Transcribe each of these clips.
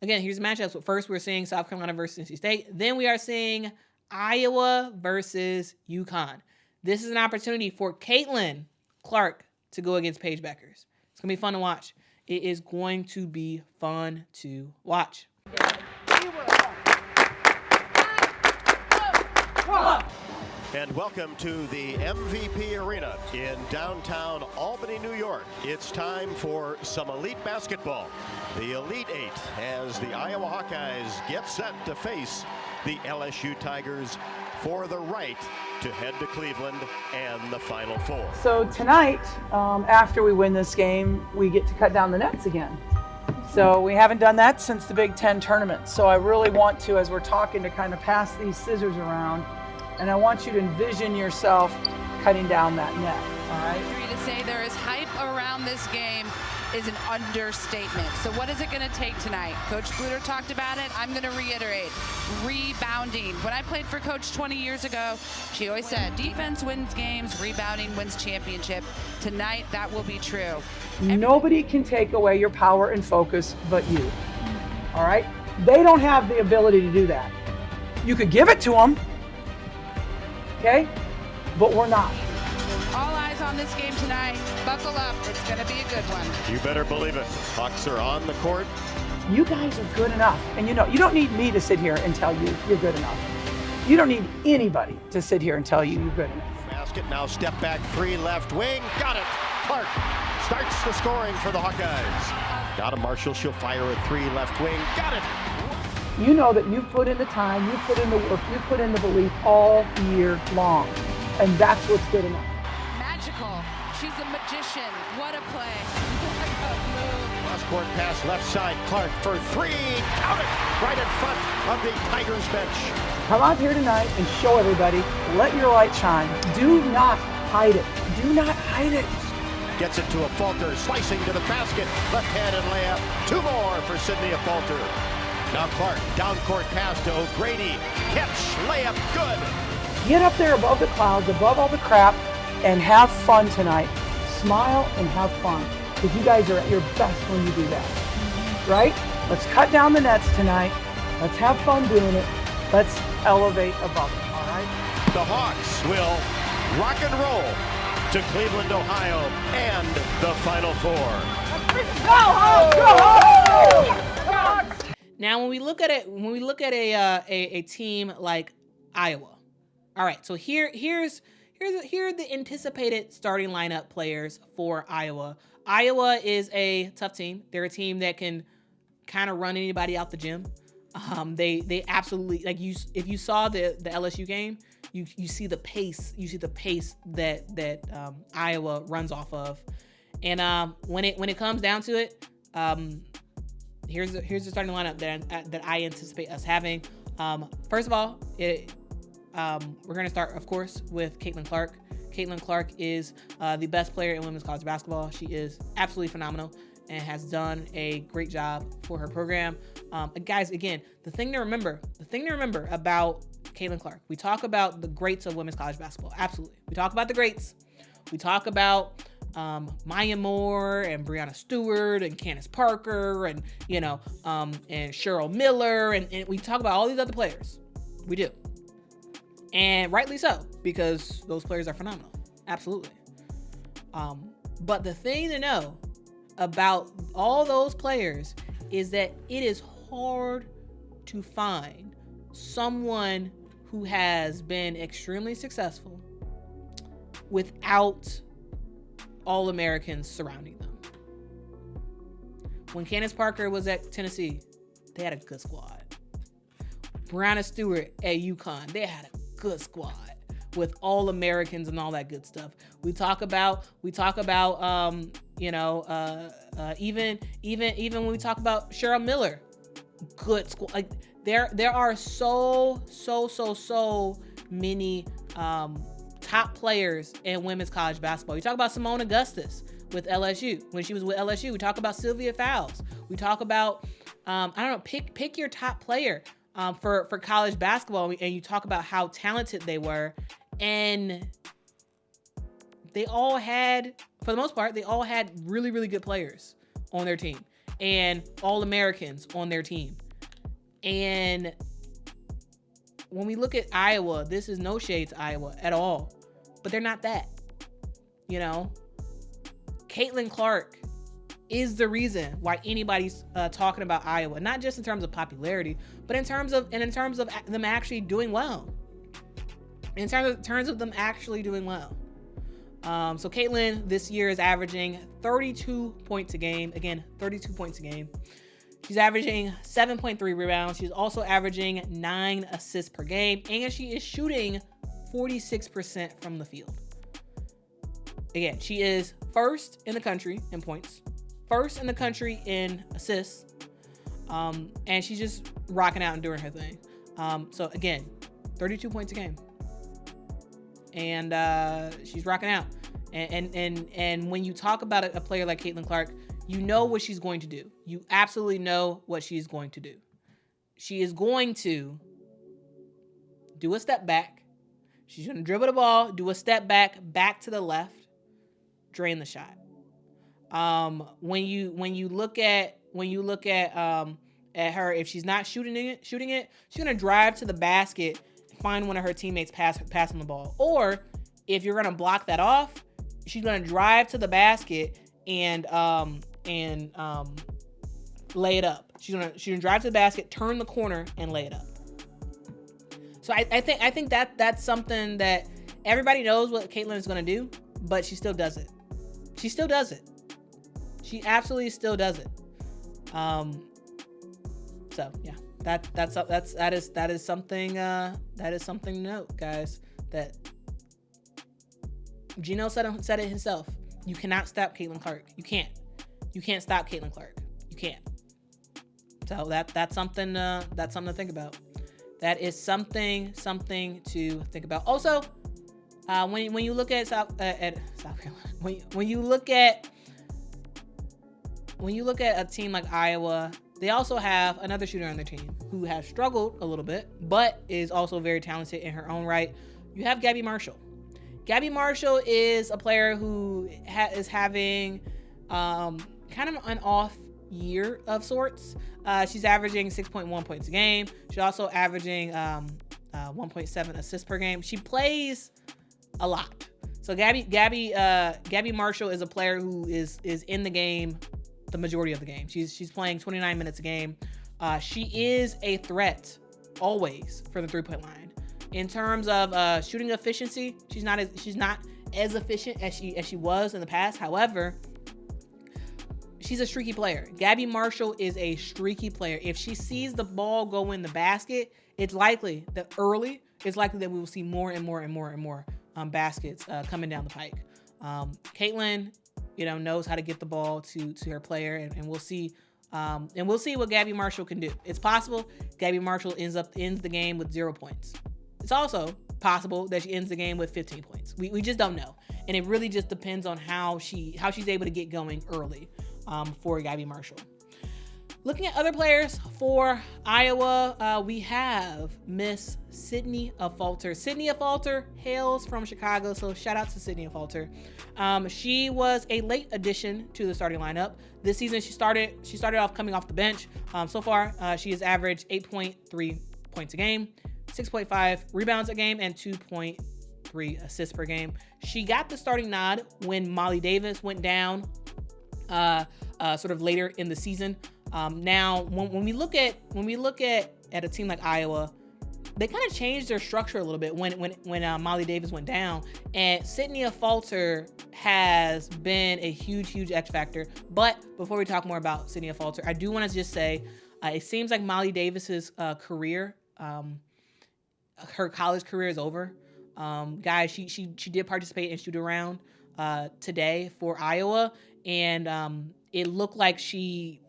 again, here's the matchups. First, we're seeing South Carolina versus NC State. Then we are seeing Iowa versus UConn. This is an opportunity for Caitlin Clark to go against Paige Bueckers. It's going to be fun to watch. It is going to be fun to watch. And welcome to the MVP Arena in downtown Albany, New York. It's time for some elite basketball. The Elite Eight as the Iowa Hawkeyes get set to face the LSU Tigers for the right to head to Cleveland and the Final Four. So tonight, after we win this game, we get to cut down the nets again. So we haven't done that since the Big Ten tournament. So I really want to, as we're talking, to kind of pass these scissors around. And I want you to envision yourself cutting down that net, all right? For you to say there is hype around this game is an understatement. So what is it going to take tonight? Coach Bluter talked about it. I'm going to reiterate, rebounding. When I played for Coach 20 years ago, she always said, defense wins games, rebounding wins championship. Tonight, that will be true. Nobody can take away your power and focus but you, all right? They don't have the ability to do that. You could give it to them, okay? But we're not. All eyes on this game tonight. Buckle up. It's going to be a good one. You better believe it. Hawks are on the court. You guys are good enough. And you know, you don't need me to sit here and tell you you're good enough. You don't need anybody to sit here and tell you you're good enough. Basket now, step back three, left wing. Got it. Clark starts the scoring for the Hawkeyes. Got a Marshall. She'll fire a three, left wing. Got it. You know that you've put in the time, you've put in the work, you've put in the belief all year long. And that's what's good enough. Magical. She's a magician. What a play. Cross-court pass, left side. Clark for three. Count it. Right in front of the Tigers bench. Come out here tonight and show everybody. Let your light shine. Do not hide it. Do not hide it. Gets it to a Falter, slicing to the basket. Left-handed layup. Two more for Sydney Falter. Now Clark, down court pass to O'Grady. Catch, layup, good. Get up there above the clouds, above all the crap, and have fun tonight. Smile and have fun. Because you guys are at your best when you do that. Right? Let's cut down the nets tonight. Let's have fun doing it. Let's elevate above it, all right? The Hawks will rock and roll to Cleveland, Ohio, and the Final Four. Now, when we look at it, a team like Iowa, all right. So here are the anticipated starting lineup players for Iowa. Iowa is a tough team. They're a team that can kind of run anybody out the gym. They absolutely, like, you. If you saw the LSU game, you see the pace. You see the pace that Iowa runs off of, and when it comes down to it. Here's the starting lineup that I anticipate us having. First of all, we're going to start, of course, with Caitlin Clark. Caitlin Clark is the best player in women's college basketball. She is absolutely phenomenal and has done a great job for her program. Guys, again, the thing to remember about Caitlin Clark, we talk about the greats of women's college basketball. Absolutely. We talk about the greats. We talk about Maya Moore and Breanna Stewart and Candace Parker and and Cheryl Miller and we talk about all these other players. We do. And rightly so, because those players are phenomenal. Absolutely. But the thing to know about all those players is that it is hard to find someone who has been extremely successful without All-Americans surrounding them. When Candace Parker was at Tennessee, they had a good squad. Breanna Stewart at UConn, they had a good squad with All-Americans and all that good stuff. We talk about even when we talk about Cheryl Miller, good squad. Like there are so many top players in women's college basketball. You talk about Simone Augustus with LSU. When she was with LSU, we talk about Sylvia Fowles. We talk about, pick your top player for college basketball, and you talk about how talented they were. And they all had, for the most part, really, really good players on their team. and All-Americans on their team. And when we look at Iowa, this is no shade to Iowa at all, but they're not that. You know, Caitlin Clark is the reason why anybody's talking about Iowa, not just in terms of popularity, but in terms of them actually doing well. In terms of them actually doing well. So Caitlin this year is averaging 32 points a game. Again, 32 points a game. She's averaging 7.3 rebounds. She's also averaging 9 assists per game, and she is shooting 46% from the field. Again, she is first in the country in points, first in the country in assists, and she's just rocking out and doing her thing. So again, 32 points a game, and she's rocking out. And when you talk about a player like Caitlin Clark, you know what she's going to do. You absolutely know what she's going to do. She is going to do a step back. She's going to dribble the ball, do a step back to the left, drain the shot. When you look at her, if she's not shooting it, she's going to drive to the basket, find one of her teammates passing the ball. Or if you're going to block that off, she's going to drive to the basket and lay it up. She's gonna drive to the basket, turn the corner, and lay it up. So I think that's something that everybody knows what Caitlin is gonna do, but she still does it. She still does it. She absolutely still does it. So yeah, that is something to note, guys. That Gino said it himself. You cannot stop Caitlin Clark. You can't stop Caitlin Clark. You can't. So that's something to think about. That is something to think about. Also, when you look at South Carolina, when you look at a team like Iowa, they also have another shooter on their team who has struggled a little bit, but is also very talented in her own right. You have Gabby Marshall. Gabby Marshall is a player who is having kind of an off year of sorts. She's averaging 6.1 points a game. She's also averaging 1.7 assists per game. She plays a lot. So Gabby Marshall is a player who is in the game the majority of the game. She's playing 29 minutes a game. She is a threat always for the 3-point line. In terms of shooting efficiency, she's not as efficient as she was in the past. However, she's a streaky player. Gabby Marshall is a streaky player. If she sees the ball go in the basket, it's likely that we will see more and more baskets coming down the pike. Caitlin, knows how to get the ball to her player, and we'll see. And we'll see what Gabby Marshall can do. It's possible Gabby Marshall ends the game with 0 points. It's also possible that she ends the game with 15 points. We just don't know. And it really just depends on how she's able to get going early for Gabby Marshall. Looking at other players for Iowa, we have Miss Sydney Affolter. Sydney Affolter hails from Chicago, so shout out to Sydney Affolter. She was a late addition to the starting lineup. This season, she started off coming off the bench. So far, she has averaged 8.3 points a game, 6.5 rebounds a game, and 2.3 assists per game. She got the starting nod when Molly Davis went down sort of later in the season. Now, when we look at a team like Iowa, they kind of changed their structure a little bit when Molly Davis went down, and Sydney Affolter has been a huge X factor. But before we talk more about Sydney Affolter, I do want to just say it seems like Molly Davis's career, her college career, is over. Guys, she did participate in shoot around today for Iowa, and it looked like she.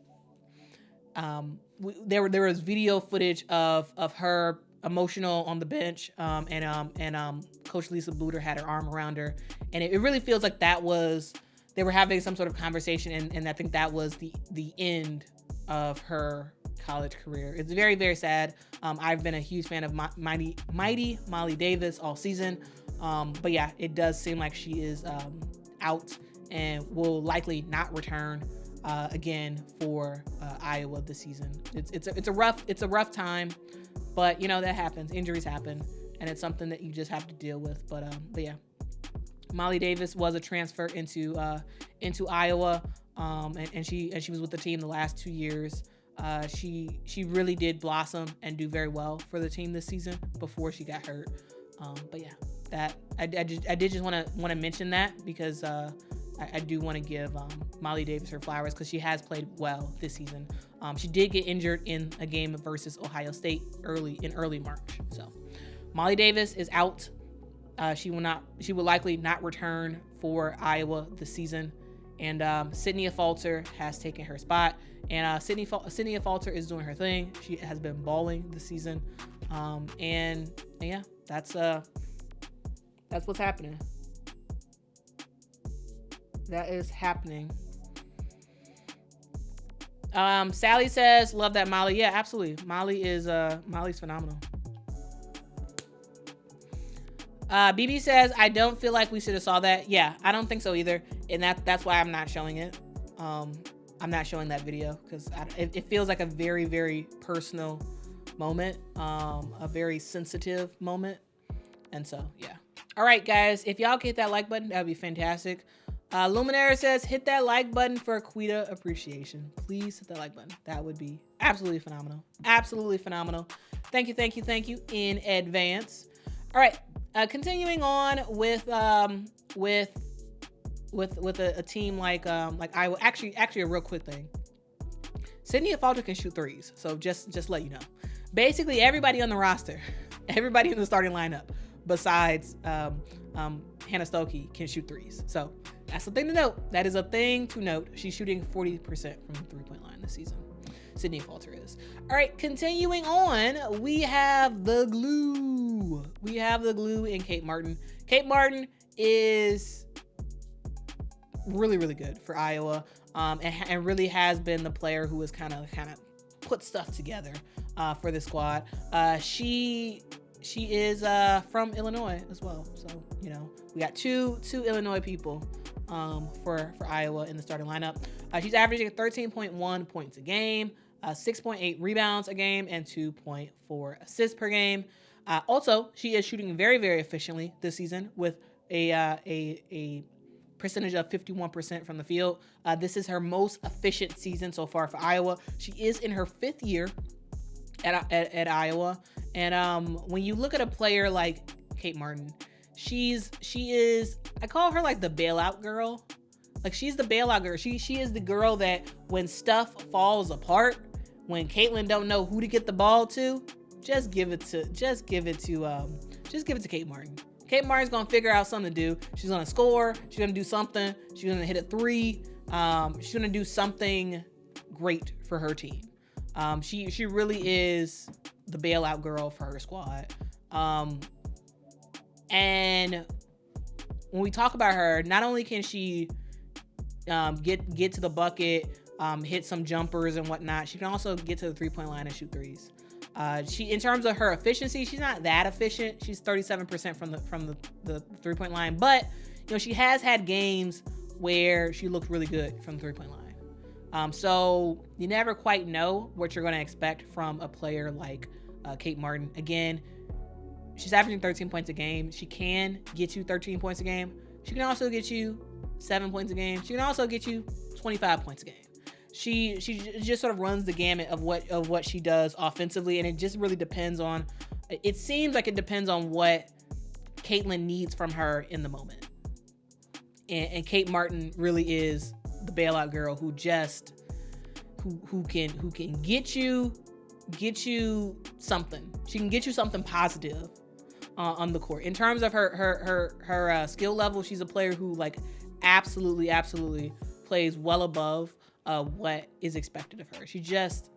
There was video footage of her emotional on the bench, and Coach Lisa Bluter had her arm around her, and it really feels like they were having some sort of conversation, and I think that was the end of her college career. It's very, very sad. I've been a huge fan of mighty Molly Davis all season, but yeah, it does seem like she is out and will likely not return again for Iowa this season. It's a rough time, but you know that happens. Injuries happen, and it's something that you just have to deal with. But yeah, Molly Davis was a transfer into Iowa, and she was with the team the last 2 years. She really did blossom and do very well for the team this season before she got hurt. But yeah, that I did just want to mention that because I do want to give Molly Davis her flowers because she has played well this season. She did get injured in a game versus Ohio State in early March. So Molly Davis is out. She will likely not return for Iowa this season. And Sydney Falter has taken her spot. And Sydney Falter is doing her thing. She has been balling this season. And yeah, that's what's happening. That is happening. Sally says, love that Molly. Yeah, absolutely. Molly's phenomenal. BB says, I don't feel like we should have saw that. Yeah, I don't think so either. And that's why I'm not showing it. I'm not showing that video because it feels like a very, very personal moment, a very sensitive moment. And so, yeah. All right, guys, if y'all hit that like button, that would be fantastic. Luminaire says, hit that like button for Quita appreciation. Please hit that like button. That would be absolutely phenomenal. Absolutely phenomenal. Thank you in advance. All right, continuing on with a team like Iowa. Actually, a real quick thing. Sydney Falter can shoot threes, so just let you know. Basically, everybody on the roster, everybody in the starting lineup, besides Hannah Stokey, can shoot threes. So that's the thing to note. That is a thing to note. She's shooting 40% from the three-point line this season. Sydney Falter is. All right, continuing on, we have the glue. We have the glue in Kate Martin. Kate Martin is really, really good for Iowa, and really has been the player who has kind of put stuff together for the squad. She is from Illinois as well, so you know we got two Illinois people for Iowa in the starting lineup. She's averaging 13.1 points a game, 6.8 rebounds a game, and 2.4 assists per game. Also, she is shooting very, very efficiently this season with a percentage of 51% from the field. This is her most efficient season so far for Iowa. She is in her 5th year at Iowa, and when you look at a player like Kate Martin, she is I call her like the bailout girl. Like she's the bailout girl. She is the girl that when stuff falls apart, when Caitlin don't know who to get the ball to, just give it to Kate Martin. Kate Martin's gonna figure out something to do. She's gonna score. She's gonna do something. She's gonna hit a 3. She's gonna do something great for her team. She really is the bailout girl for her squad. And when we talk about her, not only can she get to the bucket, hit some jumpers and whatnot, she can also get to the 3-point line and shoot threes. She, in terms of her efficiency, she's not that efficient. She's 37% from the 3-point line, but you know she has had games where she looked really good from the 3-point line. So you never quite know what you're going to expect from a player like Kate Martin. Again, she's averaging 13 points a game. She can get you 13 points a game. She can also get you 7 points a game. She can also get you 25 points a game. She just sort of runs the gamut of what she does offensively, and it just really depends on. It seems like it depends on what Caitlin needs from her in the moment. And Kate Martin really is the bailout girl who can get you something. She can get you something positive on the court. In terms of her skill level, she's a player who like absolutely plays well above what is expected of her. She's just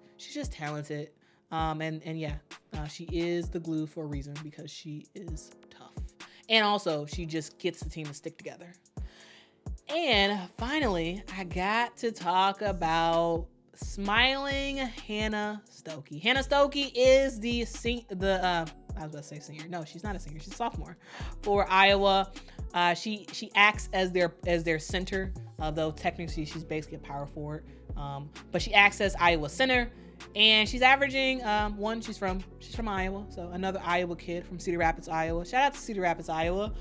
talented, and yeah, she is the glue for a reason because she is tough, and also she just gets the team to stick together. And finally, I got to talk about smiling Hannah Stokey. Hannah Stokey is I was about to say senior. No, she's not a senior. She's a sophomore for Iowa. She acts as their center, though technically she's basically a power forward. But she acts as Iowa center, and she's averaging she's from Iowa, so another Iowa kid from Cedar Rapids, Iowa. Shout out to Cedar Rapids, Iowa.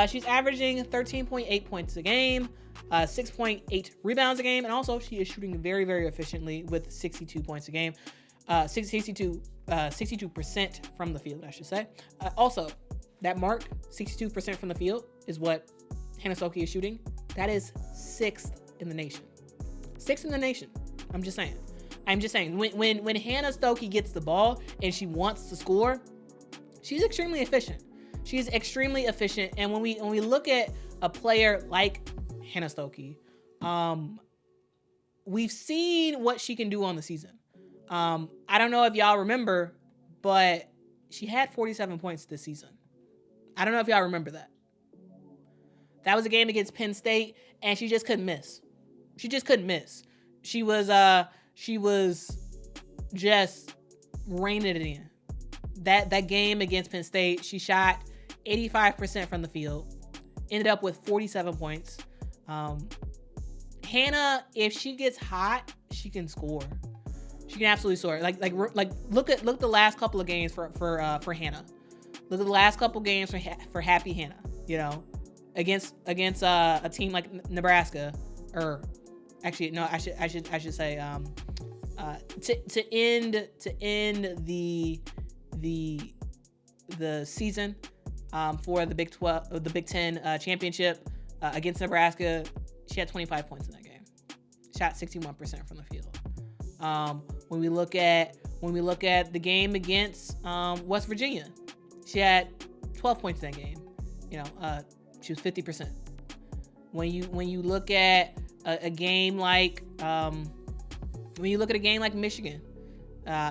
She's averaging 13.8 points a game, 6.8 rebounds a game, and also she is shooting very, very efficiently with 62 points a game, 62% from the field, I should say. Also, that mark, 62% from the field, is what Hannah Stuckey is shooting. That is 6th in the nation. 6th in the nation. I'm just saying. When Hannah Stuckey gets the ball and she wants to score, she's extremely efficient. She's extremely efficient. And when we look at a player like Hannah Stuckey, we've seen what she can do on the season. I don't know if y'all remember, but she had 47 points this season. I don't know if y'all remember that. That was a game against Penn State, and she just couldn't miss. She just couldn't miss. She was just reining it in. That game against Penn State, she shot 85% from the field, ended up with 47 points. Hannah, if she gets hot, she can score. She can absolutely score. Like look at the last couple of games for Hannah. Look at the last couple games for Happy Hannah. You know, against a team like Nebraska, or actually no, I should say to end the season for the Big Ten championship against Nebraska, she had 25 points in that game. Shot 61% from the field. When we look at the game against West Virginia, she had 12 points in that game. You know, she was 50%. When you look at a game like Michigan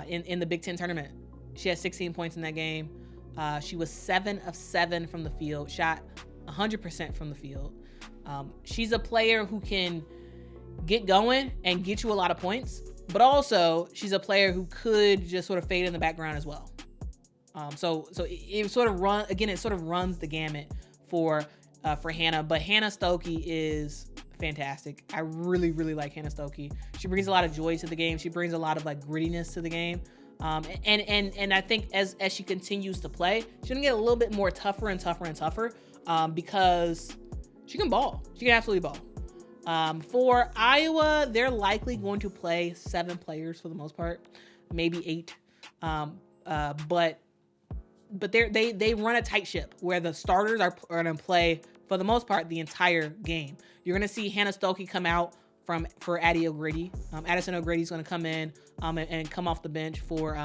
in the Big Ten tournament, she had 16 points in that game. She was 7 of 7 from the field, shot 100% from the field. She's a player who can get going and get you a lot of points, but also she's a player who could just sort of fade in the background as well. So it sort of runs the gamut for Hannah, but Hannah Stuckey is fantastic. I really, really like Hannah Stuckey. She brings a lot of joy to the game. She brings a lot of grittiness to the game. And I think as she continues to play, she's gonna get a little bit more tougher and tougher because she can ball. She can absolutely ball. For Iowa, they're likely going to play 7 players for the most part, maybe 8. But they run a tight ship where the starters are going to play for the most part the entire game. You're going to see Hannah Stuckey come out for Addie O'Grady. Addison O'Grady's going to come in and come off the bench for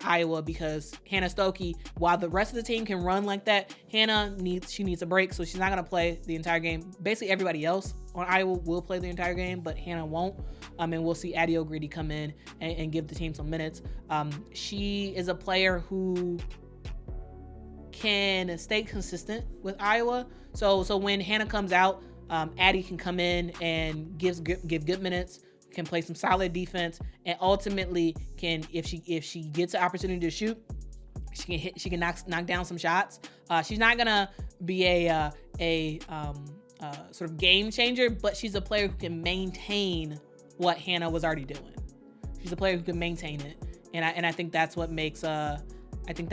Iowa, because Hannah Stuckey, while the rest of the team can run like that, Hannah needs a break, so she's not going to play the entire game. Basically, everybody else on Iowa will play the entire game, but Hannah won't. And we'll see Addie O'Grady come in and give the team some minutes. She is a player who can stay consistent with Iowa. So when Hannah comes out, Addie can come in and give good minutes, can play some solid defense, and ultimately can, if she gets an opportunity to shoot, she can knock down some shots. She's not gonna be a sort of game changer, but she's a player who can maintain what Hannah was already doing. She's a player who can maintain it, and I think that's what makes her kind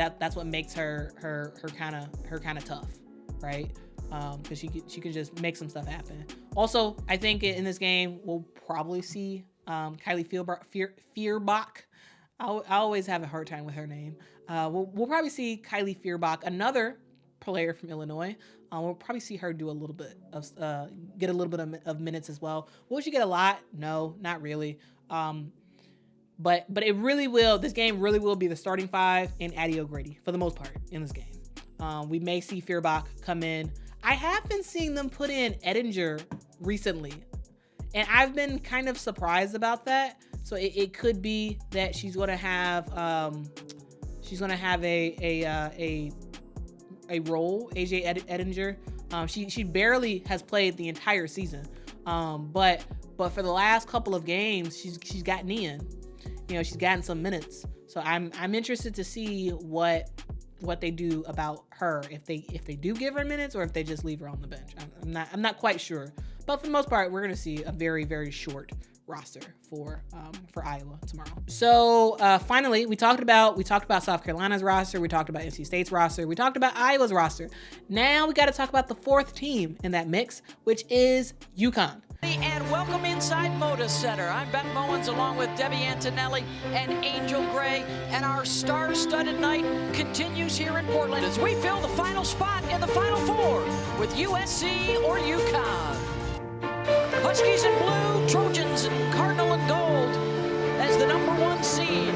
of tough, right? Because she can just make some stuff happen. Also, I think in this game we'll probably see Kylie Feuerbach. I always have a hard time with her name. We'll probably see Kylie Feuerbach, another player from Illinois. We'll probably see her do a little bit of get a little bit of minutes as well. Will she get a lot? No, not really. But it really will. This game really will be the starting 5 and Addie O'Grady for the most part in this game. We may see Feuerbach come in. I have been seeing them put in Edinger recently, and I've been kind of surprised about that. So it could be that she's going to have a role, AJ Edinger. She barely has played the entire season, but for the last couple of games, she's gotten in. You know, she's gotten some minutes. So I'm interested to see what what they do about her, if they do give her minutes or if they just leave her on the bench. I'm not quite sure, but for the most part, we're going to see a very, very short roster for Iowa tomorrow. So finally, we talked about South Carolina's roster, we talked about NC State's roster, we talked about Iowa's roster. Now we got to talk about the fourth team in that mix, which is UConn. And welcome inside Moda Center. I'm Beth Mowens along with Debbie Antonelli and Angel Gray. And our star-studded night continues here in Portland as we fill the final spot in the Final Four with USC or UConn. Huskies in blue, Trojans in Cardinal and gold as the #1 seed.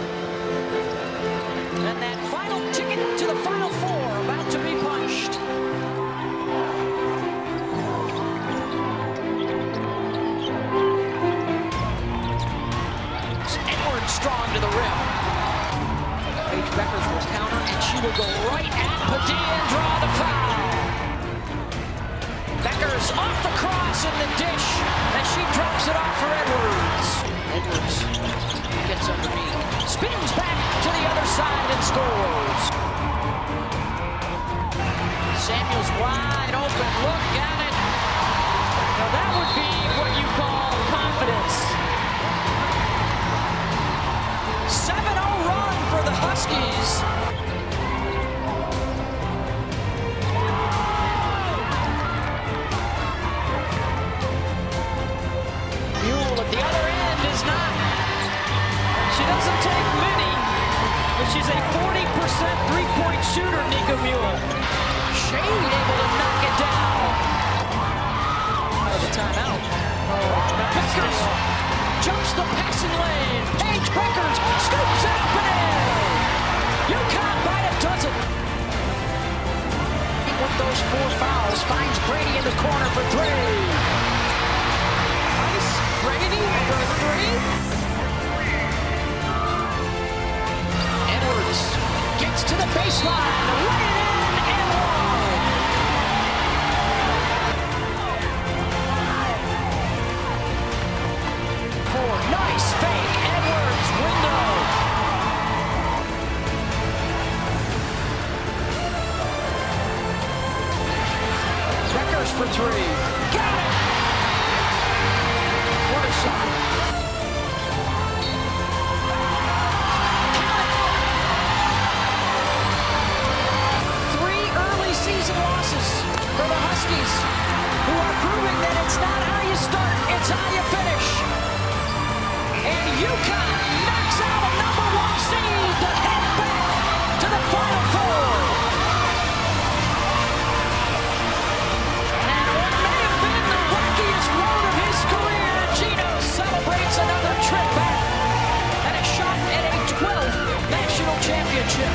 And that final ticket to the Final Four about to be punched. Strong to the rim. Paige Bueckers will counter, and she will go right at Padilla and draw the foul. Bueckers off the cross in the dish as she drops it off for Edwards. Edwards gets underneath, spins back to the other side and scores. Samuels wide open, look at it. Now that would be what you call confidence. 7-0 run for the Huskies. Muhl at the other end is not. She doesn't take many, but she's a 40% three-point shooter, Nika Muhl. Shade able to knock it down. Out of the timeout. Bueckers jumps the passing lane. Paige Bueckers scoops it up and in. UConn by a dozen. With those 4 fouls, finds Brady in the corner for 3. Nice. Brady for 3. Edwards gets to the baseline. Lay it in and one. Nice fake, Edwards, window. Bueckers for 3. Got it! What a shot. Count it. 3 early season losses for the Huskies, who are proving that it's not how you start, it's how you finish. And UConn knocks out a #1 seed to head back to the Final Four. And what may have been the rockiest road of his career, Gino celebrates another trip back and a shot at a 12th national championship.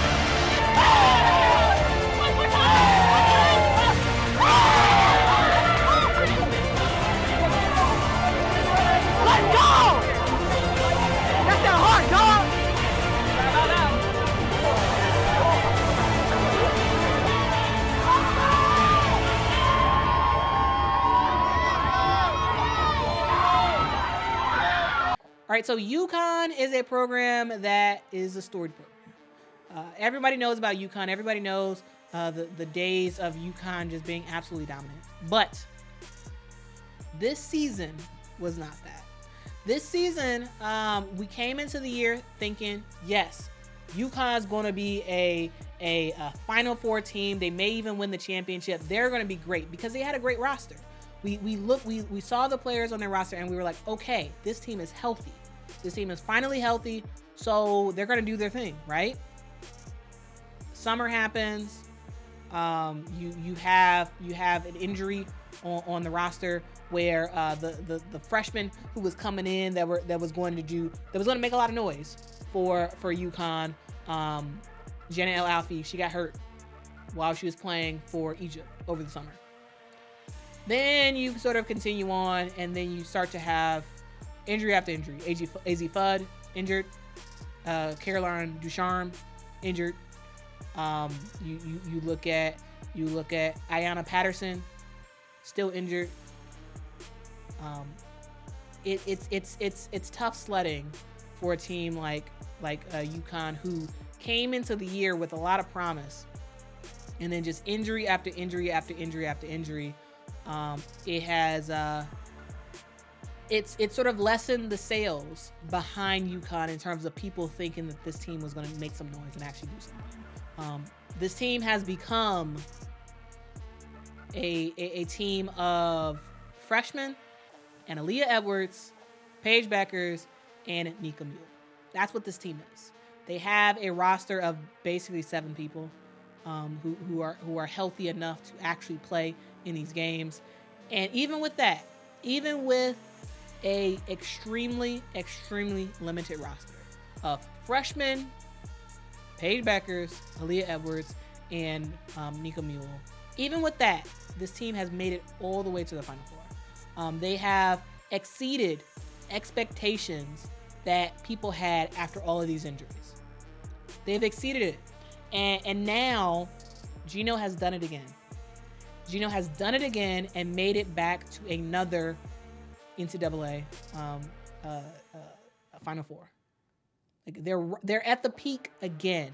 Let's go! That's that hard, dog! All right, so UConn is a program that is a storied program. Everybody knows about UConn. Everybody knows the days of UConn just being absolutely dominant. But this season was not that. This season, we came into the year thinking, yes, UConn's going to be a Final Four team. They may even win the championship. They're going to be great because they had a great roster. We saw the players on their roster and we were like, okay, this team is healthy. This team is finally healthy, so they're going to do their thing, right? Summer happens. You have an injury on the roster where the freshman who was coming in that was going to make a lot of noise for UConn, Janet El Alfie, she got hurt while she was playing for Egypt over the summer. Then you sort of continue on, and then you start to have injury after injury. AZ Fudd injured, Caroline Ducharme injured. You look at Ayanna Patterson, still injured. It's tough sledding for a team like UConn, who came into the year with a lot of promise, and then just injury after injury after injury after injury. It has it's sort of lessened the sales behind UConn in terms of people thinking that this team was going to make some noise and actually do something. This team has become a team of freshmen and Aaliyah Edwards, Paige Bueckers, and Nika Muhl. That's what this team is. They have a roster of basically 7 people who are healthy enough to actually play in these games. And even with that, even with a extremely limited roster of freshmen, Paige Bueckers, Aaliyah Edwards, and Nika Muhl, even with that, this team has made it all the way to the Final Four. They have exceeded expectations that people had after all of these injuries. They've exceeded it. And now Gino has done it again. Gino has done it again and made it back to another NCAA Final Four. Like they're at the peak again.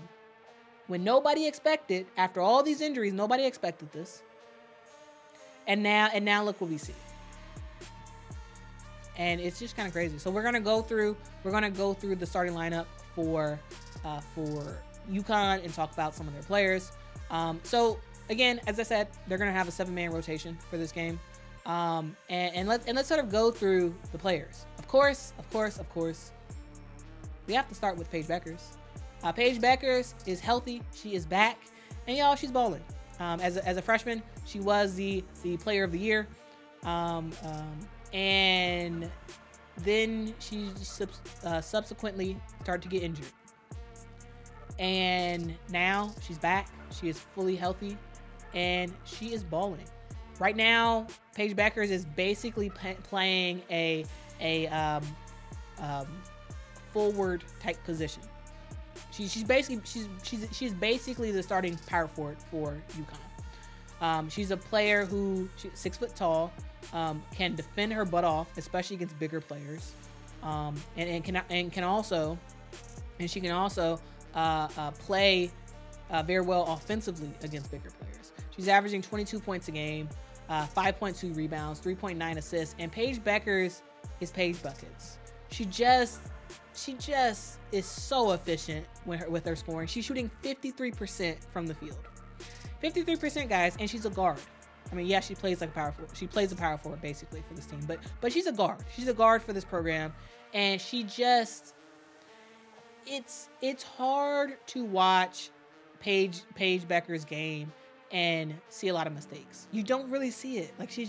When nobody expected, after all these injuries, nobody expected this. And now look what we see. And it's just kind of crazy. So we're gonna go through the starting lineup for UConn and talk about some of their players. So again, as I said, they're gonna have a 7-man rotation for this game. And let's sort of go through the players. Of course, we have to start with Paige Bueckers. Paige Bueckers is healthy. She is back, and y'all, she's balling. As a freshman, she was the player of the year. And then she subsequently started to get injured. And now she's back. She is fully healthy, and she is balling. Right now, Paige Bueckers is basically playing a forward type position. She's basically the starting power forward for UConn. She's a player who she's 6 foot tall, can defend her butt off, especially against bigger players, and can also play very well offensively against bigger players. She's averaging 22 points a game, 5.2 rebounds, 3.9 assists, and Paige Bueckers is Paige Buckets. She just is so efficient with her scoring. She's shooting 53% from the field. 53%, guys, and she's a guard. I mean, yeah, she plays like a power forward. She plays a power forward basically for this team, but she's a guard. She's a guard for this program, and she just it's hard to watch Paige Bueckers' game and see a lot of mistakes. You don't really see it. Like she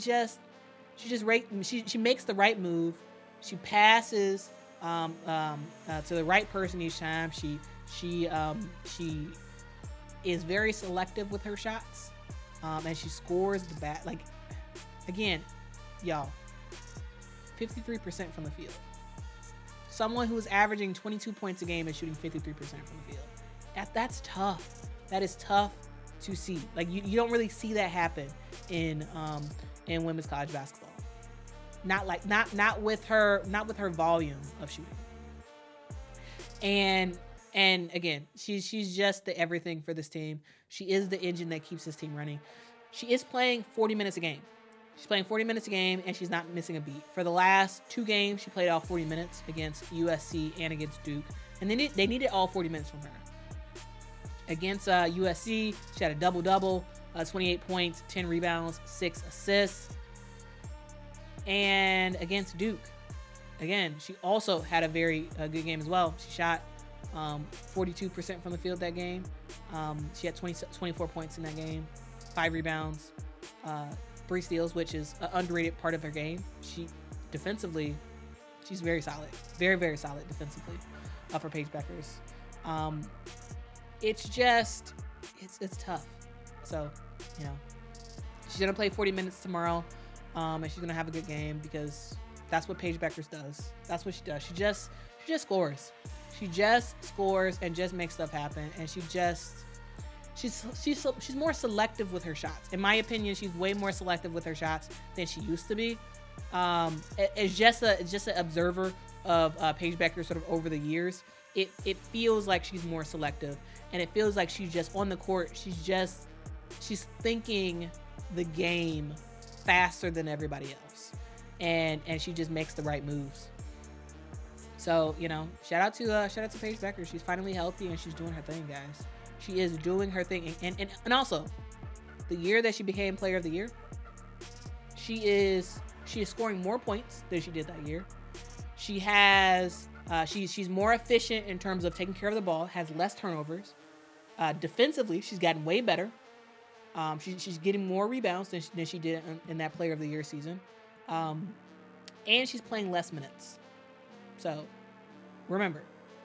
makes the right move. She passes to the right person each time. She is very selective with her shots, and she scores the bat. Like, again, y'all, 53% from the field. Someone who is averaging 22 points a game and shooting 53% from the field. That's tough. That is tough to see. Like you don't really see that happen in women's college basketball. Not with her volume of shooting. And again, she's just the everything for this team. She is the engine that keeps this team running. She is playing 40 minutes a game. She's playing 40 minutes a game, and she's not missing a beat. For the last 2 games, she played all 40 minutes against USC and against Duke, and they needed all 40 minutes from her. Against USC, she had a double-double, 28 points, 10 rebounds, 6 assists. And against Duke, again, she also had a very good game as well. She shot 42% from the field that game. She had 24 points in that game, 5 rebounds, 3 steals, which is an underrated part of her game. Defensively, she's very solid, very, very solid defensively for Paige Bueckers. It's tough. So, she's going to play 40 minutes tomorrow, and she's going to have a good game because that's what Paige Bueckers does. That's what she does. She just scores. She just scores and just makes stuff happen, and she's more selective with her shots. In my opinion, she's way more selective with her shots than she used to be. It's just an observer of Paige Bueckers sort of over the years. it feels like she's more selective, and it feels like she's just on the court. She's thinking the game faster than everybody else, and she just makes the right moves. So, you know, shout out to Paige Bueckers. She's finally healthy and she's doing her thing, guys. She is doing her thing, and also the year that she became Player of the Year, she is scoring more points than she did that year. She has she's more efficient in terms of taking care of the ball, has less turnovers. Defensively, she's gotten way better. She's getting more rebounds than she did in that Player of the Year season. And she's playing less minutes. So remember,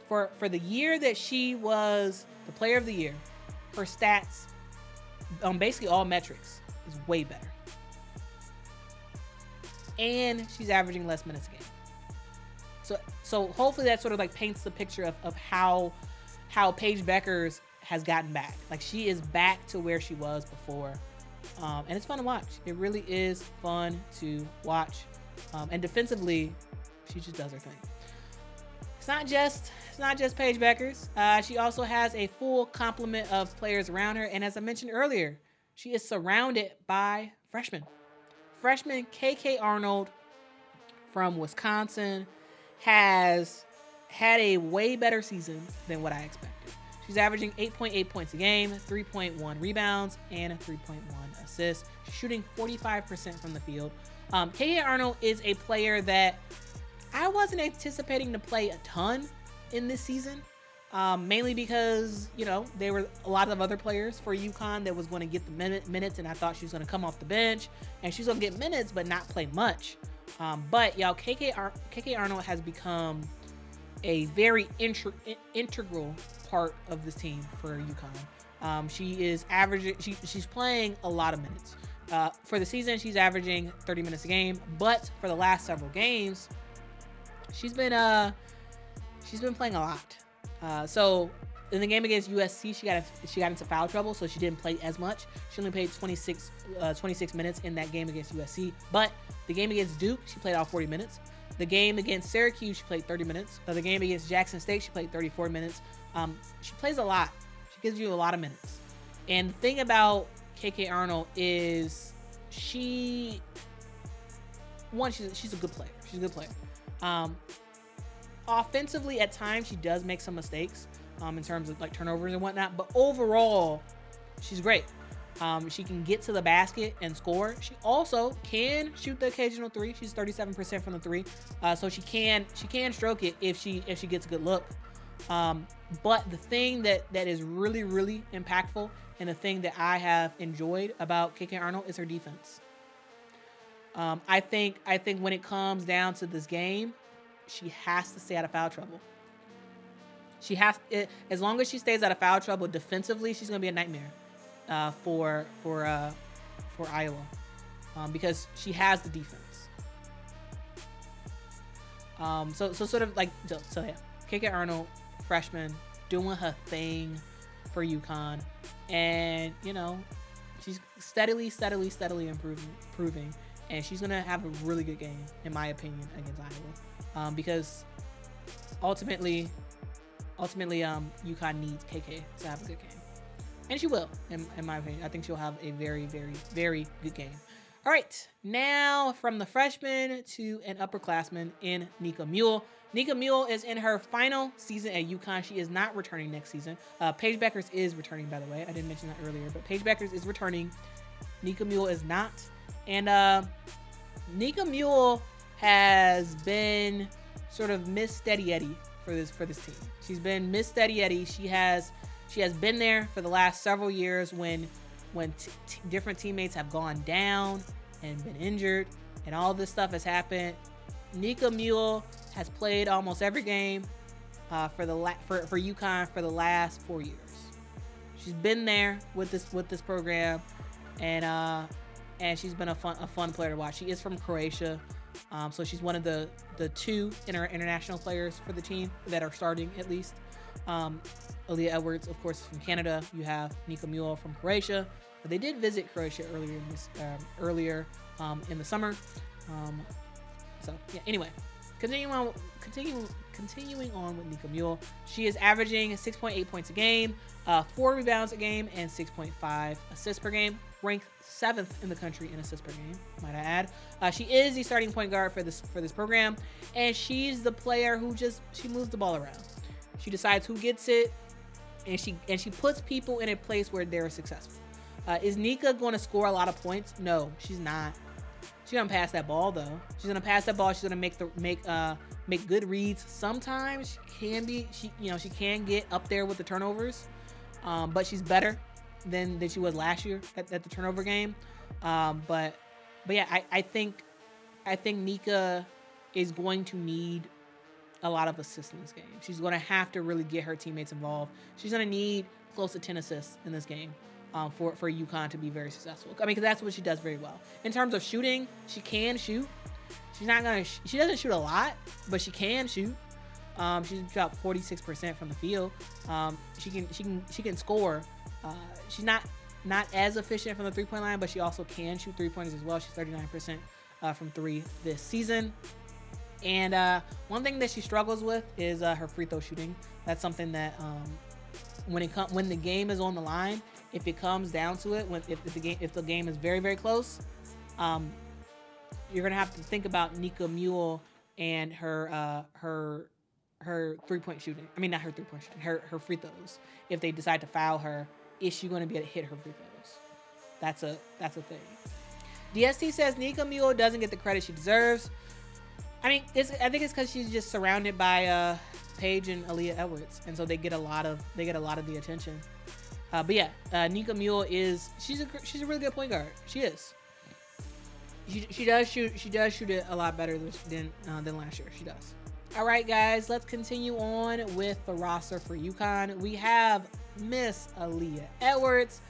for the year that she was the Player of the Year, her stats on basically all metrics is way better. And she's averaging less minutes a game. So hopefully that sort of like paints the picture of how Paige Bueckers has gotten back. Like, she is back to where she was before. And it's fun to watch. It really is fun to watch. And defensively, she just does her thing. It's not just Paige Bueckers. She also has a full complement of players around her. And as I mentioned earlier, she is surrounded by freshmen. Freshman KK Arnold from Wisconsin has had a way better season than what I expected. She's averaging 8.8 points a game, 3.1 rebounds, and 3.1 assists. She's shooting 45% from the field. KK Arnold is a player that I wasn't anticipating to play a ton in this season, mainly because, you know, there were a lot of other players for UConn that was going to get the minutes, and I thought she was going to come off the bench, and she's going to get minutes but not play much. But, y'all, KK Arnold has become a very integral part of this team for UConn. She is averaging, she's playing a lot of minutes. For the season, she's averaging 30 minutes a game, but for the last several games, she's been playing a lot. So in the game against USC, she got into foul trouble, so she didn't play as much. She only played 26 minutes in that game against USC. But the game against Duke, she played all 40 minutes. The game against Syracuse, she played 30 minutes. The game against Jackson State, she played 34 minutes. She plays a lot. She gives you a lot of minutes. And the thing about KK Arnold is she's a good player. She's a good player. Offensively, at times, she does make some mistakes in terms of like turnovers and whatnot. But overall, she's great. She can get to the basket and score. She also can shoot the occasional three. She's 37% from the three, so she can stroke it if she gets a good look. But the thing that is really, really impactful, and the thing that I have enjoyed about KK Arnold, is her defense. I think when it comes down to this game, she has to stay out of foul trouble. As long as she stays out of foul trouble defensively, she's gonna be a nightmare for Iowa, because she has the defense. So sort of like, so yeah, KK Arnold, freshman, doing her thing for UConn, and you know, she's steadily improving, and she's gonna have a really good game, in my opinion, against Iowa, because ultimately, UConn needs KK to have a good game. And she will, in my opinion. I think she'll have a very, very, very good game. All right, now from the freshman to an upperclassman in Nika Muhl. Nika Muhl is in her final season at UConn. She is not returning next season. Paige Bueckers is returning, by the way. I didn't mention that earlier, but Paige Bueckers is returning. Nika Muhl is not. And Nika Muhl has been sort of Miss Steady Eddie for this team. She's been Miss Steady Eddie. She has been there for the last several years when different teammates have gone down and been injured and all this stuff has happened. Nika Muhl has played almost every game for UConn for the last 4 years. She's been there with this program, and she's been a fun player to watch. She is from Croatia, so she's one of the two international players for the team that are starting, at least. Aaliyah Edwards, of course, from Canada. You have Nika Muhl from Croatia. But they did visit Croatia earlier in the summer. So yeah. Anyway, continuing on with Nika Muhl, she is averaging 6.8 points a game, 4 rebounds a game, and 6.5 assists per game. Ranked 7th in the country in assists per game, might I add. She is the starting point guard for this program, and she's the player who she moves the ball around. She decides who gets it, and she puts people in a place where they're successful. Is Nika going to score a lot of points? No, she's not. She's gonna pass that ball though. She's gonna pass that ball. She's gonna make good reads. Sometimes she can get up there with the turnovers, but she's better than she was last year at the turnover game. But yeah, I think Nika is going to need a lot of assists in this game. She's going to have to really get her teammates involved. She's going to need close to 10 assists in this game for UConn to be very successful. I mean, because that's what she does very well. In terms of shooting, she can shoot. She doesn't shoot a lot, but she can shoot. She's about 46% from the field. She can score. She's not as efficient from the 3-point line, but she also can shoot 3-pointers as well. She's 39% from 3 this season. And one thing that she struggles with is her free throw shooting. That's something that when the game is on the line, if it comes down to it, if the game is very, very close, you're gonna have to think about Nika Muhl and her 3-point shooting. I mean, not her 3-point shooting. Her free throws. If they decide to foul her, is she going to be able to hit her free throws? That's a thing. DST says Nika Muhl doesn't get the credit she deserves. I mean, I think it's because she's just surrounded by Paige and Aaliyah Edwards, and so they get a lot of the attention. But yeah, Nika Muhl she's a really good point guard. She is. She does shoot it a lot better than last year. She does. All right, guys, let's continue on with the roster for UConn. We have Miss Aaliyah Edwards.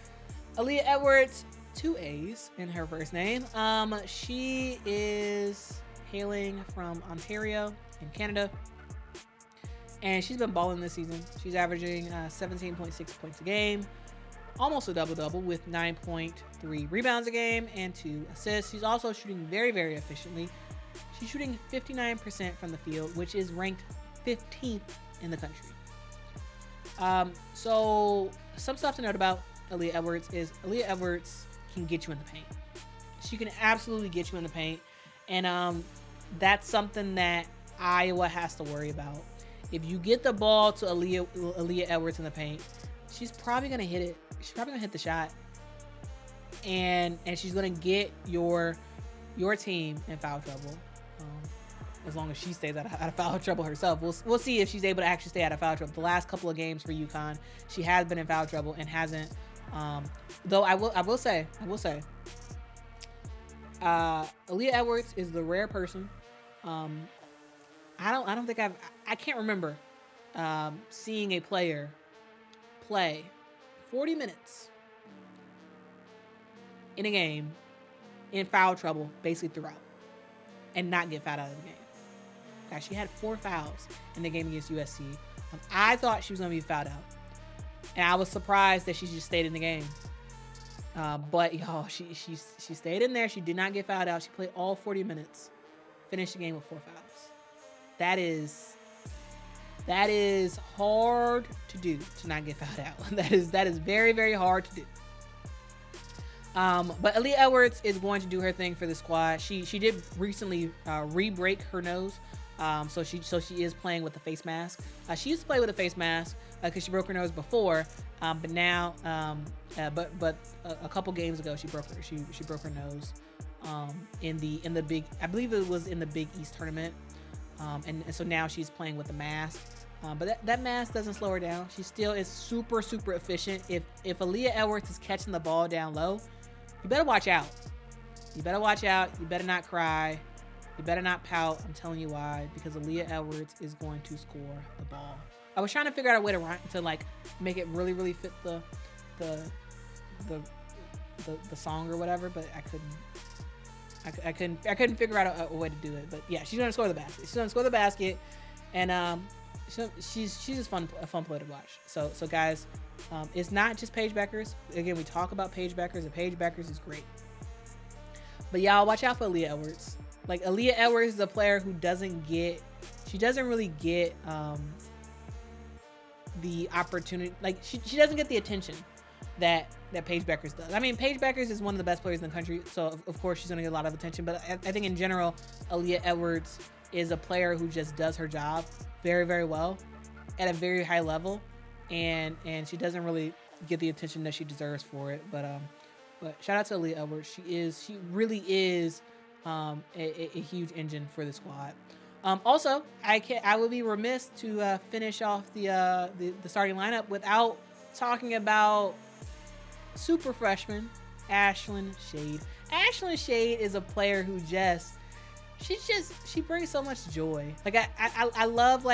Aaliyah Edwards, 2 A's in her first name. She is hailing from Ontario in Canada, and she's been balling this season. She's averaging 17.6 points a game, almost a double-double with 9.3 rebounds a game and 2 assists. She's also shooting very, very efficiently. She's shooting 59% from the field, which is ranked 15th in the country. So some stuff to note about Aaliyah Edwards is Aaliyah Edwards can get you in the paint. She can absolutely get you in the paint. And that's something that Iowa has to worry about. If you get the ball to Aaliyah Edwards in the paint, she's probably going to hit it. She's probably going to hit the shot. And she's going to get your team in foul trouble. As long as she stays out of foul trouble herself. We'll see if she's able to actually stay out of foul trouble. The last couple of games for UConn, she has been in foul trouble and hasn't. Though I will say, Aaliyah Edwards is the rare person. I can't remember seeing a player play 40 minutes in a game in foul trouble basically throughout and not get fouled out of the game. Okay, she had 4 fouls in the game against USC. I thought she was going to be fouled out, and I was surprised that she just stayed in the game. But y'all, she stayed in there. She did not get fouled out. She played all 40 minutes, finished the game with 4 fouls. That is hard to do, to not get fouled out. That is very, very hard to do. But Aaliyah Edwards is going to do her thing for the squad. She did recently re-break her nose. So she is playing with a face mask. She used to play with a face mask because she broke her nose before, but now, but a couple games ago she broke her nose in the big, I believe it was in the Big East tournament, and so now she's playing with a mask. But that mask doesn't slow her down. She still is super, super efficient. If Aaliyah Edwards is catching the ball down low, you better watch out. You better watch out. You better not cry. You better not pout. I'm telling you why. Because Aaliyah Edwards is going to score the ball. I was trying to figure out a way to like make it really, really fit the song or whatever, but I couldn't figure out a way to do it. But yeah, she's gonna score the basket. She's gonna score the basket, and she's just a fun player to watch. So guys, it's not just Paige Bueckers. Again, we talk about Paige Bueckers, and Paige Bueckers is great. But y'all, watch out for Aaliyah Edwards. Like Aaliyah Edwards is a player who doesn't really get the opportunity. Like she doesn't get the attention that Paige Bueckers does. I mean, Paige Bueckers is one of the best players in the country, so of course she's going to get a lot of attention. But I think in general, Aaliyah Edwards is a player who just does her job very, very well at a very high level, and she doesn't really get the attention that she deserves for it. But shout out to Aaliyah Edwards. She really is a huge engine for the squad. Also, I would be remiss to finish off the starting lineup without talking about super freshman Ashlyn Shade. Ashlyn Shade is a player who she brings so much joy. Like I love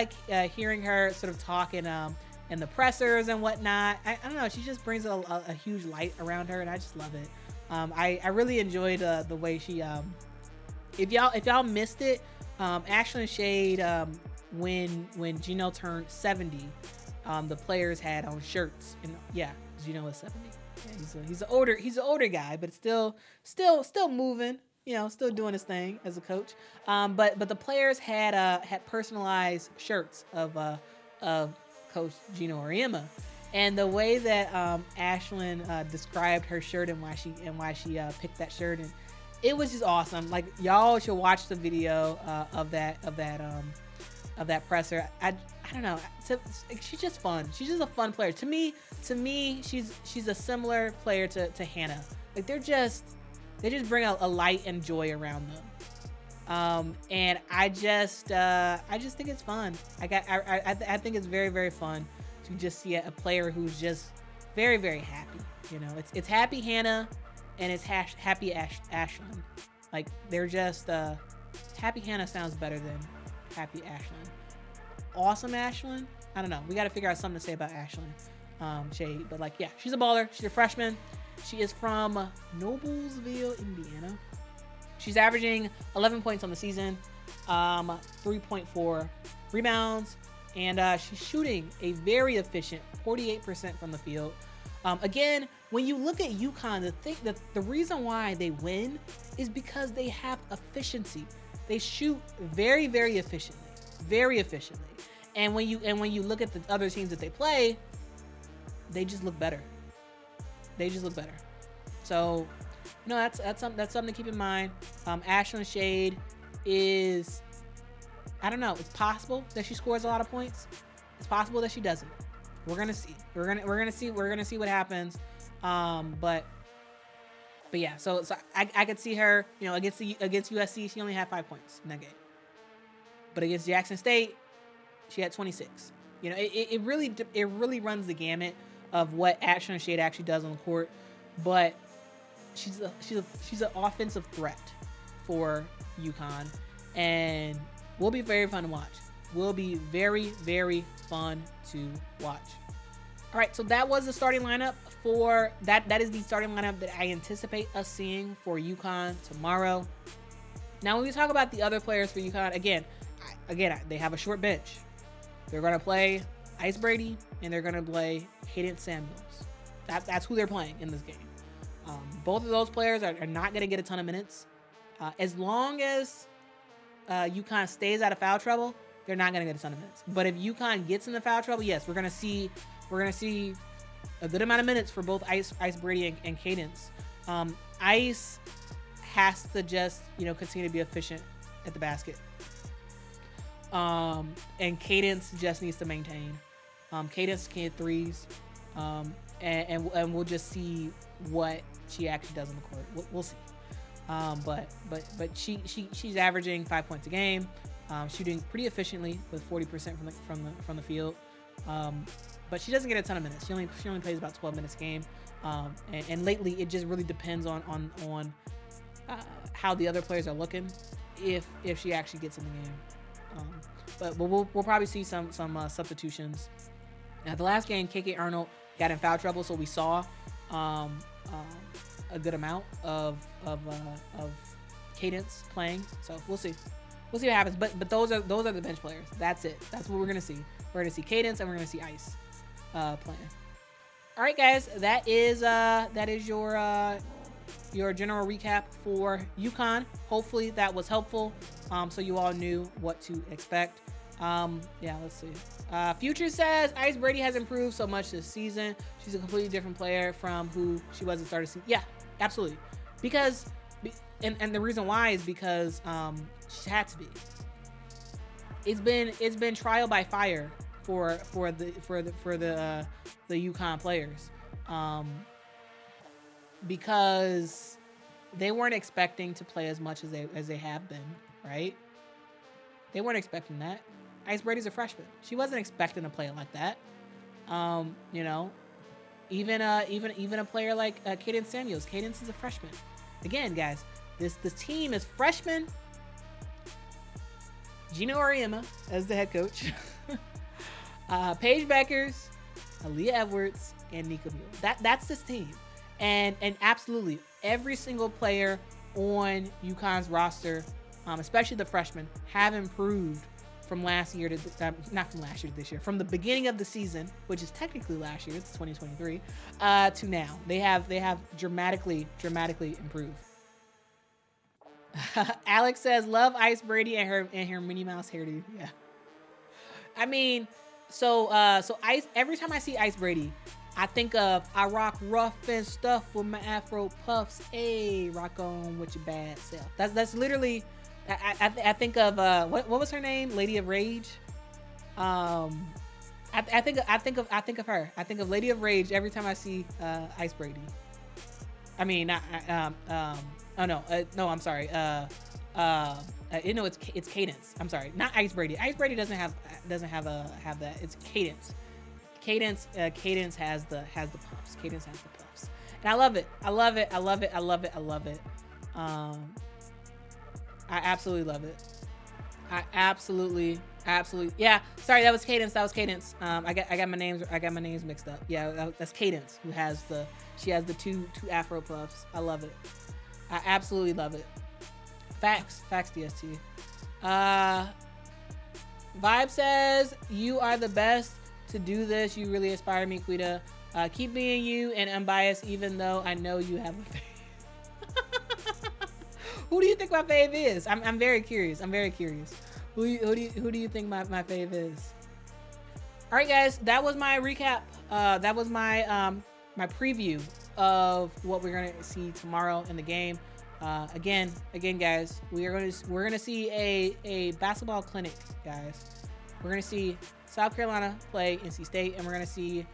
hearing her sort of talk in the pressers and whatnot. I don't know, she just brings a huge light around her, and I just love it. I really enjoyed the way she if y'all missed it, Ashlyn Shade, when Gino turned 70, the players had on shirts, and yeah, Gino was 70. Yeah, he's an older guy, but still moving, still doing his thing as a coach. But the players had personalized shirts of Coach Gino Auriemma, and the way that Ashlyn described her shirt and why she picked that shirt, and it was just awesome. Like, y'all should watch the video of that presser. I don't know. She's just fun. She's just a fun player. To me, she's a similar player to Hannah. Like, they just bring a light and joy around them. And I just think it's fun. I think it's very, very fun to just see a player who's just very, very happy. It's happy Hannah, and it's happy Ashlyn. Like, they're just happy Hannah sounds better than happy Ashlyn. Awesome Ashlyn. I don't know. We got to figure out something to say about Ashlyn Shade. But yeah, she's a baller. She's a freshman. She is from Noblesville, Indiana. She's averaging 11 points on the season, 3.4 rebounds, and she's shooting a very efficient 48% from the field. Again, when you look at UConn, the reason why they win is because they have efficiency. They shoot very, very efficiently. Very efficiently. And when you look at the other teams that they play, they just look better. So, that's something to keep in mind. Ashlyn Shade is, I don't know, it's possible that she scores a lot of points. It's possible that she doesn't. We're gonna see. We're gonna see what happens. But yeah. So I could see her, against USC, she only had 5 points in that game. But against Jackson State, she had 26. It really runs the gamut of what Ashlyn Shade actually does on the court. But she's an offensive threat for UConn, and will be very fun to watch. Will be very, very fun to watch. All right, so that was the starting lineup for that. That is the starting lineup that I anticipate us seeing for UConn tomorrow. Now, when we talk about the other players for UConn, again, they have a short bench. They're going to play Ice Brady, and they're going to play Cadence Samuels. That's who they're playing in this game. Both of those players are not going to get a ton of minutes. As long as UConn stays out of foul trouble, they're not going to get a ton of minutes. But if UConn gets into foul trouble, yes, we're going to see a good amount of minutes for both Ice Brady and Cadence. Ice has to just continue to be efficient at the basket. And Cadence just needs to maintain. Cadence can hit threes. And we'll just see what she actually does on the court. We'll see. But she's averaging 5 points a game, shooting pretty efficiently with 40% from the field. But she doesn't get a ton of minutes. She only plays about 12 minutes a game. And lately it just really depends on how the other players are looking, if she actually gets in the game. But we'll probably see some substitutions. Now, the last game, KK Arnold got in foul trouble, so we saw a good amount of Cadence playing. So we'll see what happens. But those are the bench players. That's it. That's what we're gonna see. We're gonna see Cadence, and we're gonna see Ice playing. All right, guys, that is your your general recap for UConn. Hopefully that was helpful, so you all knew what to expect. Yeah, let's see. Future says Ice Brady has improved so much this season. She's a completely different player from who she was at the start of the season. Yeah, absolutely. Because, and the reason why is because she had to be. It's been trial by fire for the UConn players, because they weren't expecting to play as much as they have been, right? They weren't expecting that. Ice Brady's a freshman. She wasn't expecting to play like that. You know, even a player like Cadence Samuels. Cadence is a freshman. Again, guys, this team is freshman. Gino Auriemma as the head coach. Paige Bueckers, Aaliyah Edwards, and Nika Muhl. That's this team. And absolutely every single player on UConn's roster, especially the freshmen, have improved from last year to not from last year to this year, from the beginning of the season, which is technically last year, it's 2023, to now. They have dramatically improved. Alex says, love Ice Brady and her Minnie Mouse hairdo. Yeah. I mean, so Ice, every time I see Ice Brady, I think of I rock rough and stuff with my Afro puffs. Hey, rock on with your bad self. That's literally. I think of what was her name? Lady of Rage. I think of her. I think of Lady of Rage every time I see Ice Brady. I mean, oh no, I'm sorry. It's Cadence. I'm sorry, not Ice Brady. Ice Brady doesn't have that. It's Cadence. Cadence has the puffs. Cadence has the puffs, and I love it. I absolutely love it. I absolutely. Yeah. Sorry, that was Cadence. I got my names mixed up. Yeah, that's Cadence who has she has the two Afro puffs. I love it. I absolutely love it. Facts, DST. Vibe says, you are the best to do this. You really inspire me, Quita. Keep being you and unbiased, even though I know you have a fave. Who do you think my fave is? I'm very curious. Who do you think my fave is? All right, guys, that was my recap. That was my my preview of what we're gonna see tomorrow in the game. Again, guys, we're gonna see a basketball clinic, guys. We're gonna see South Carolina play NC State, and we're gonna see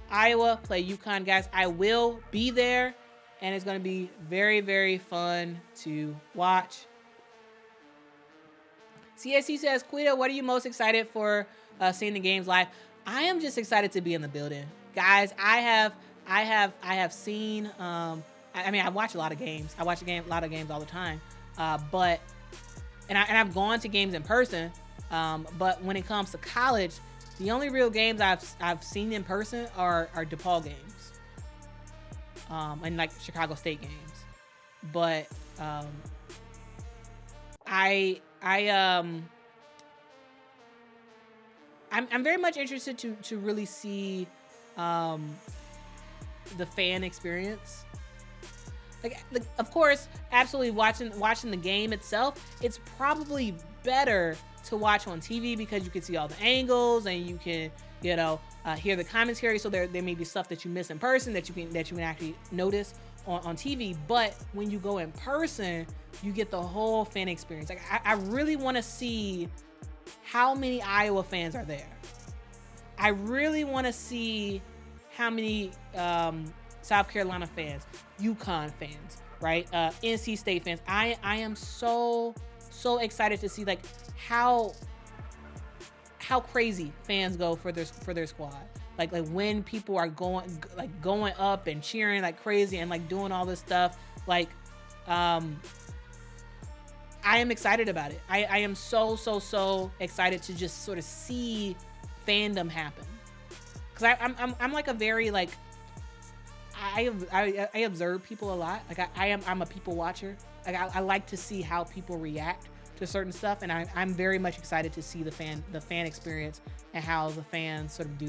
Iowa play UConn, guys. I will be there, and it's gonna be very, very fun to watch. CSC says, Quita, what are you most excited for seeing the games live? I am just excited to be in the building, guys. I have seen. I mean, I watch a lot of games. I watch a lot of games all the time. But I've gone to games in person. But when it comes to college, the only real games I've seen in person are DePaul games, and like Chicago State games. But I'm very much interested to really see the fan experience. Like, of course, absolutely watching the game itself, it's probably better to watch on TV because you can see all the angles and you can, hear the commentary. So there may be stuff that you miss in person that you can actually notice on TV. But when you go in person, you get the whole fan experience. Like, I really want to see how many Iowa fans are there. I really want to see how many South Carolina fans, UConn fans, right? NC State fans. I am so excited to see like how crazy fans go for their squad. Like when people are going up and cheering like crazy and like doing all this stuff. Like I am excited about it. I am so excited to just sort of see fandom happen. Cause I'm like a very like I observe people a lot. Like I'm a people watcher. Like I like to see how people react to certain stuff, and I'm very much excited to see the fan experience and how the fans sort of do